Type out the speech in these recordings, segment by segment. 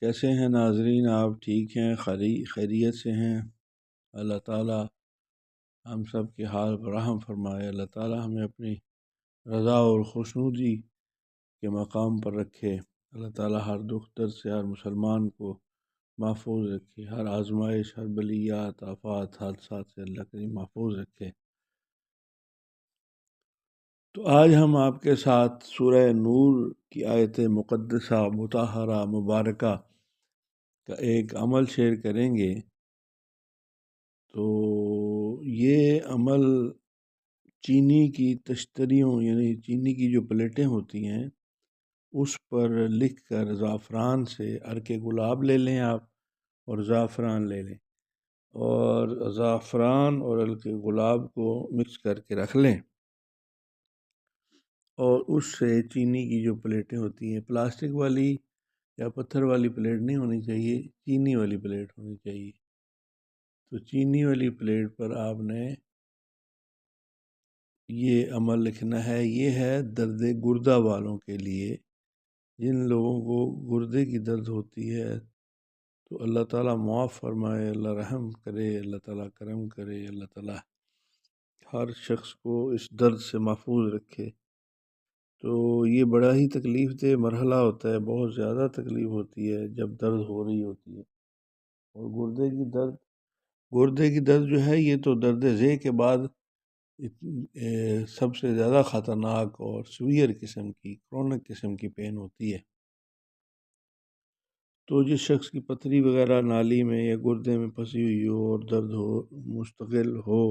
کیسے ہیں ناظرین؟ آپ ٹھیک ہیں؟ خیریت سے ہیں؟ اللہ تعالیٰ ہم سب کے حال پر رحم فرمائے۔ اللہ تعالیٰ ہمیں اپنی رضا اور خوشنودی کے مقام پر رکھے۔ اللہ تعالیٰ ہر دکھ درد سے ہر مسلمان کو محفوظ رکھے، ہر آزمائش، ہر بلیات، آفات، حادثات سے اللہ کریم محفوظ رکھے۔ تو آج ہم آپ کے ساتھ سورہ نور کی آیت مقدسہ مطہرہ مبارکہ کا ایک عمل شیئر کریں گے۔ تو یہ عمل چینی کی تشتریوں یعنی چینی کی جو پلیٹیں ہوتی ہیں اس پر لکھ کر زعفران سے عرق گلاب لے لیں آپ، اور زعفران لے لیں، اور زعفران اور عرق گلاب کو مکس کر کے رکھ لیں، اور اس سے چینی کی جو پلیٹیں ہوتی ہیں، پلاسٹک والی یا پتھر والی پلیٹ نہیں ہونی چاہیے، چینی والی پلیٹ ہونی چاہیے۔ تو چینی والی پلیٹ پر آپ نے یہ عمل لکھنا ہے۔ یہ ہے درد گردہ والوں کے لیے، جن لوگوں کو گردے کی درد ہوتی ہے، تو اللہ تعالیٰ معاف فرمائے، اللہ رحم کرے، اللہ تعالیٰ کرم کرے، اللہ تعالیٰ ہر شخص کو اس درد سے محفوظ رکھے۔ تو یہ بڑا ہی تکلیف دہ مرحلہ ہوتا ہے، بہت زیادہ تکلیف ہوتی ہے جب درد ہو رہی ہوتی ہے، اور گردے کی درد جو ہے یہ تو درد ذیل کے بعد سب سے زیادہ خطرناک اور سویئر قسم کی، کرونک قسم کی پین ہوتی ہے۔ تو جس شخص کی پتھری وغیرہ نالی میں یا گردے میں پھنسی ہوئی ہو اور درد ہو، مستقل ہو،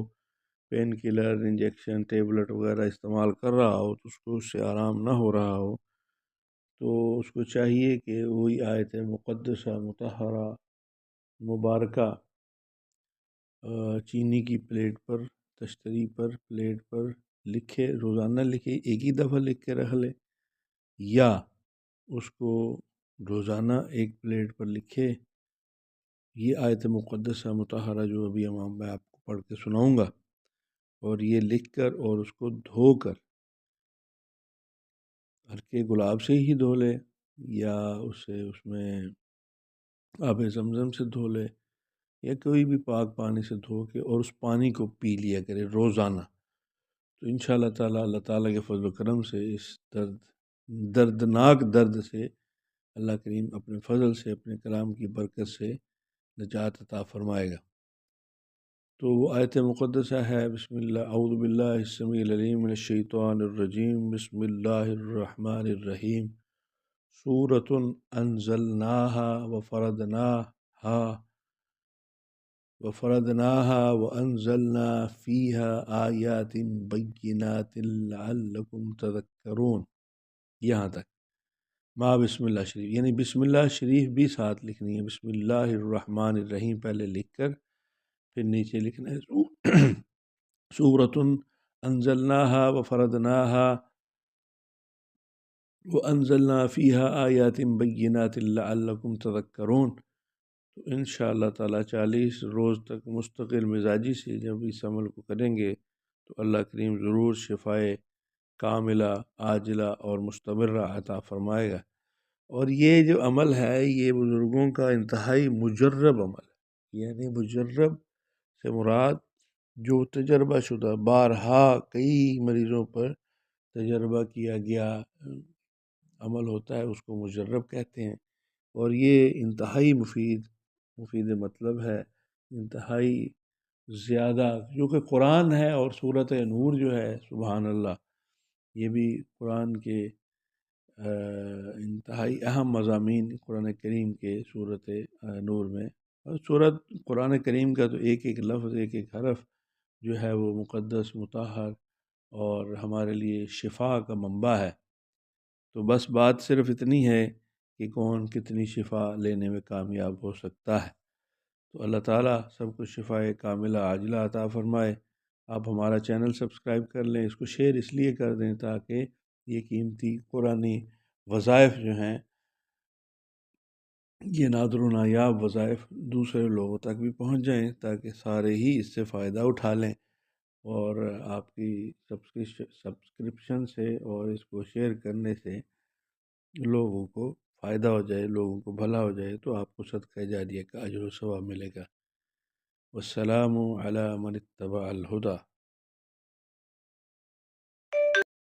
پین کلر، انجیکشن، ٹیبلٹ وغیرہ استعمال کر رہا ہو، تو اس کو اس سے آرام نہ ہو رہا ہو، تو اس کو چاہیے کہ وہی آیت مقدسہ مطہرہ مبارکہ چینی کی پلیٹ پر، تشتری پر، پلیٹ پر لکھے، روزانہ لکھے، ایک ہی دفعہ لکھ کے رکھ لے، یا اس کو روزانہ ایک پلیٹ پر لکھے۔ یہ آیت مقدسہ مطہرہ جو ابھی میں آپ کو پڑھ کے سناؤں گا، اور یہ لکھ کر اور اس کو دھو کر عرق گلاب سے ہی دھو لے، یا اس میں آب زمزم سے دھو لے، یا کوئی بھی پاک پانی سے دھو کے، اور اس پانی کو پی لیا کرے روزانہ۔ تو انشاءاللہ تعالیٰ اللہ تعالیٰ کے فضل و کرم سے اس دردناک درد سے اللہ کریم اپنے فضل سے، اپنے کلام کی برکت سے نجات عطا فرمائے گا۔ تو وہ آیت مقدسہ ہے، بسم اللہ، اعوذ باللہ السمیع العلیم من الشیطان الرجیم، بسم اللہ الرحمن الرحیم، سورۃ انزلناها وفرضناها وانزلنا فیها آیات بینات لعلکم تذکرون، یہاں تک۔ ماں بسم اللہ شریف، یعنی بسم اللہ شریف بھی ساتھ لکھنی ہے، بسم اللہ الرحمن الرحیم پہلے لکھ کر پھر نیچے لکھنا ہے سورۃ انزلناها وفرضناها وانزلنا فیها آیات بینات لعلکم تذکرون۔ تو انشاءاللہ تعالیٰ 40 روز تک مستقل مزاجی سے جب اس عمل کو کریں گے تو اللہ کریم ضرور شفائے کاملہ، عاجلہ اور مستمرہ عطا فرمائے گا۔ اور یہ جو عمل ہے یہ بزرگوں کا انتہائی مجرب عمل ہے، یعنی مجرب سے مراد جو تجربہ شدہ، بارہا کئی مریضوں پر تجربہ کیا گیا عمل ہوتا ہے، اس کو مجرب کہتے ہیں۔ اور یہ انتہائی مفید مطلب ہے، انتہائی زیادہ، جو کہ قرآن ہے، اور سورۃ نور جو ہے، سبحان اللہ، یہ بھی قرآن کے انتہائی اہم مضامین قرآن کریم کے سورۃ نور میں، اور سورۃ قرآن کریم کا تو ایک ایک لفظ، ایک ایک حرف جو ہے وہ مقدس، مطہر اور ہمارے لیے شفا کا منبع ہے۔ تو بس بات صرف اتنی ہے کہ کون کتنی شفا لینے میں کامیاب ہو سکتا ہے۔ تو اللہ تعالیٰ سب کو شفائے کاملہ عاجلہ عطا فرمائے۔ آپ ہمارا چینل سبسکرائب کر لیں، اس کو شیئر اس لیے کر دیں تاکہ یہ قیمتی قرآنی وظائف جو ہیں، یہ نادر و نایاب وظائف دوسرے لوگوں تک بھی پہنچ جائیں، تاکہ سارے ہی اس سے فائدہ اٹھا لیں، اور آپ کی سبسکرپشن سے اور اس کو شیئر کرنے سے لوگوں کو فائدہ ہو جائے، لوگوں کو بھلا ہو جائے، تو آپ کو صدقہ جاریہ کا اجر و ثواب ملے گا۔ والسلام علی من اتبع الہدی۔